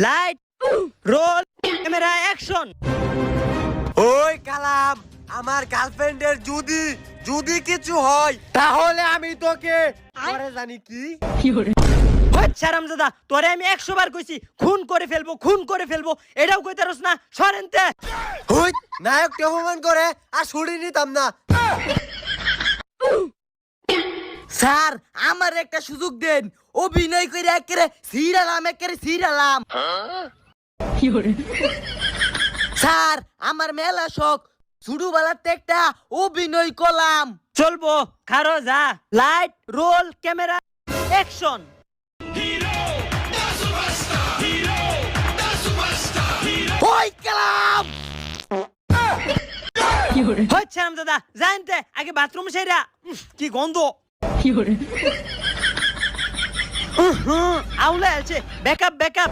Light roll camera action. ওই কালাম, আমার গার্লফ্রেন্ডের যদি যদি কিছু হয় তাহলে আমি তোকে পরে জানি কি হারামজাদা, তোরে আমি 100 বার কইছি খুন করে ফেলবো, এটাও কইতারস না। সরেনতে হুই নায়ককে অপমান করে আর ছুড়ি নিতাম না। স্যার আমার একটা সুযোগ দেন, অভিনয় করে একেবারে সিরালাম। স্যার আমার মেলা শখ, ছোটবেলাতে একটা অভিনয় করলাম। চলবো, খারো যা। Light roll camera action. ওই কালাম হারামজাদা, জানতে আগে বাথরুম সেরা। কি গন্ধ! আউলা আছে। ব্যাকআপ